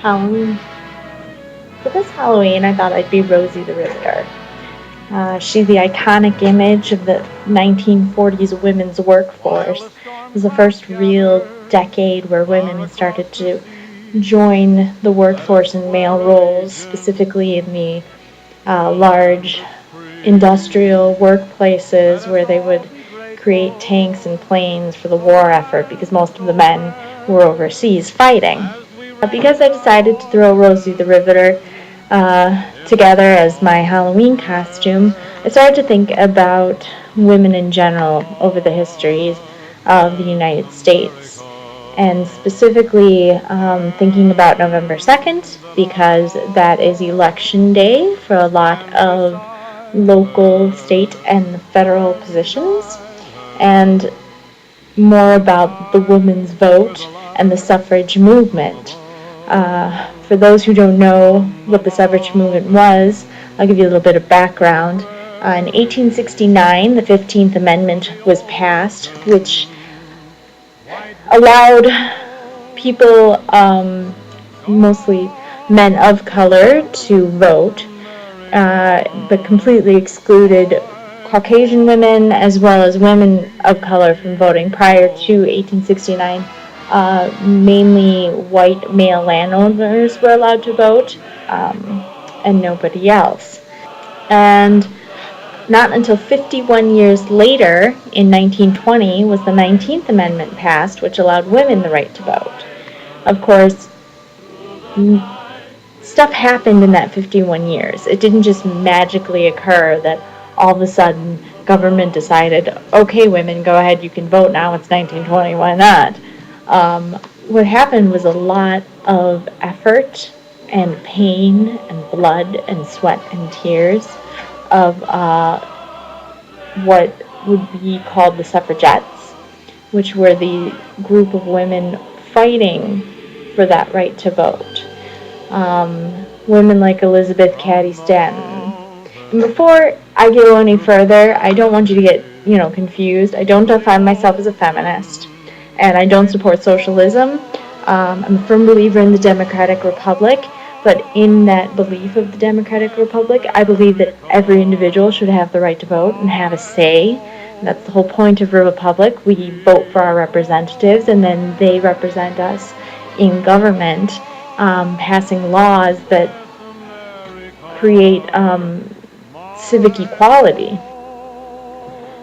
Halloween. For this Halloween, I thought I'd be Rosie the Riveter. She's the iconic image of the 1940s women's workforce. It was the first real decade where women started to join the workforce in male roles, specifically in the large industrial workplaces where they would create tanks and planes for the war effort because most of the men were overseas fighting. Because I decided to throw Rosie the Riveter together as my Halloween costume, I started to think about women in general over the histories of the United States. And specifically thinking about November 2nd, because that is election day for a lot of local, state, and federal positions, and more about the women's vote and the suffrage movement. For those who don't know what the suffrage movement was, I'll give you a little bit of background. In 1869, the 15th Amendment was passed, which allowed people, mostly men of color, to vote, but completely excluded Caucasian women as well as women of color from voting. Prior to 1869, mainly white male landowners were allowed to vote, and nobody else. And not until 51 years later, in 1920, was the 19th Amendment passed, which allowed women the right to vote. Of course, stuff happened in that 51 years. It didn't just magically occur that all of a sudden government decided, okay, women, go ahead, you can vote now, it's 1920, why not? What happened was a lot of effort and pain and blood and sweat and tears of what would be called the suffragettes, which were the group of women fighting for that right to vote. Women like Elizabeth Cady Stanton. And before I go any further, I don't want you to get, confused. I don't define myself as a feminist, and I don't support socialism. I'm a firm believer in the Democratic Republic, but in that belief of the Democratic Republic, I believe that every individual should have the right to vote and have a say. And that's the whole point of a republic. We vote for our representatives, and then they represent us in government, passing laws that create civic equality.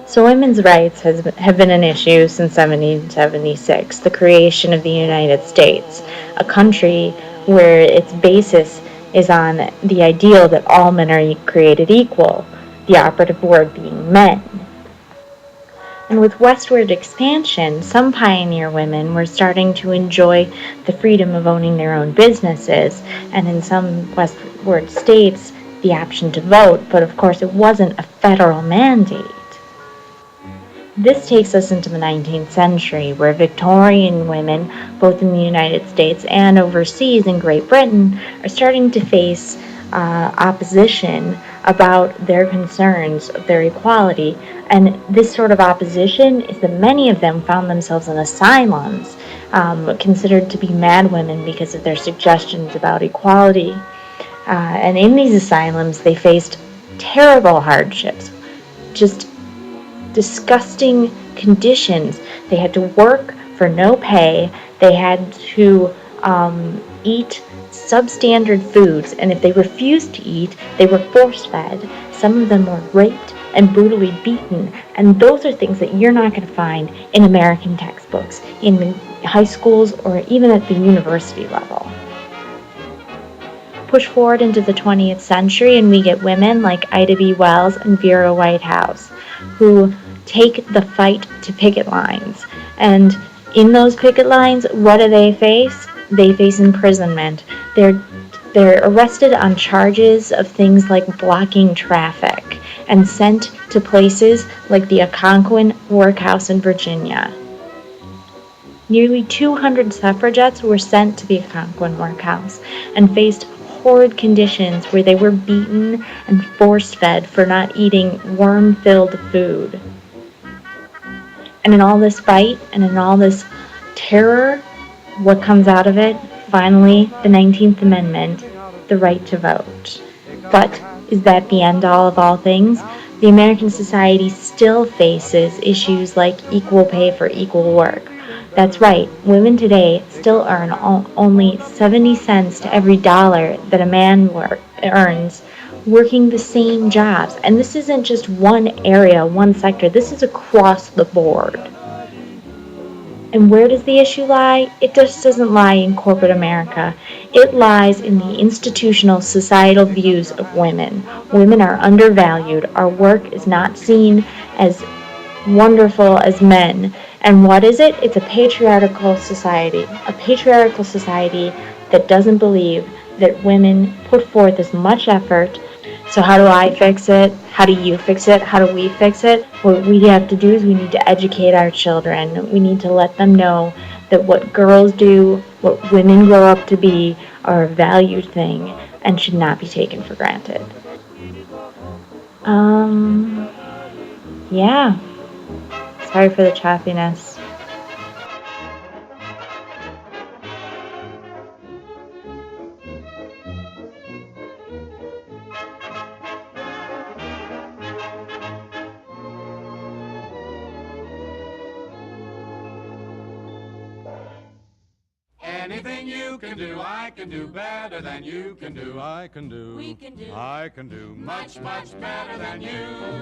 So women's rights have been an issue since 1776, the creation of the United States, a country where its basis is on the ideal that all men are created equal, the operative word being men. And with westward expansion, some pioneer women were starting to enjoy the freedom of owning their own businesses, and in some westward states, the option to vote, but of course it wasn't a federal mandate. This takes us into the 19th century, where Victorian women, both in the United States and overseas in Great Britain, are starting to face opposition about their concerns of their equality. And this sort of opposition is that many of them found themselves in asylums, considered to be mad women because of their suggestions about equality. And in these asylums, they faced terrible hardships, just disgusting conditions. They had to work for no pay. They had to eat substandard foods, and if they refused to eat, they were force-fed. Some of them were raped and brutally beaten, and those are things that you're not going to find in American textbooks, in high schools, or even at the university level. Push forward into the 20th century, and we get women like Ida B. Wells and Vera Whitehouse, who take the fight to picket lines. And in those picket lines, what do they face? They face imprisonment. They're arrested on charges of things like blocking traffic and sent to places like the Occoquan workhouse in Virginia. Nearly 200 suffragettes were sent to the Occoquan workhouse and faced horrid conditions where they were beaten and force-fed for not eating worm-filled food. And in all this fight and in all this terror, what comes out of it? Finally, the 19th Amendment, the right to vote. But is that the end all of all things? The American society still faces issues like equal pay for equal work. That's right, women today still earn only 70 cents to every dollar that a man earns working the same jobs. And this isn't just one area, one sector, this is across the board. And where does the issue lie? It just doesn't lie in corporate America. It lies in the institutional societal views of women. Women are undervalued. Our work is not seen as wonderful as men. And what is it? It's a patriarchal society. A patriarchal society that doesn't believe that women put forth as much effort. So how do I fix it? How do you fix it? How do we fix it? What we have to do is we need to educate our children. We need to let them know that what girls do, what women grow up to be, are a valued thing and should not be taken for granted. Yeah. Sorry for the choppiness. Anything you can do, I can do better than you can do. I can do. We can do. I can do much, much better than you.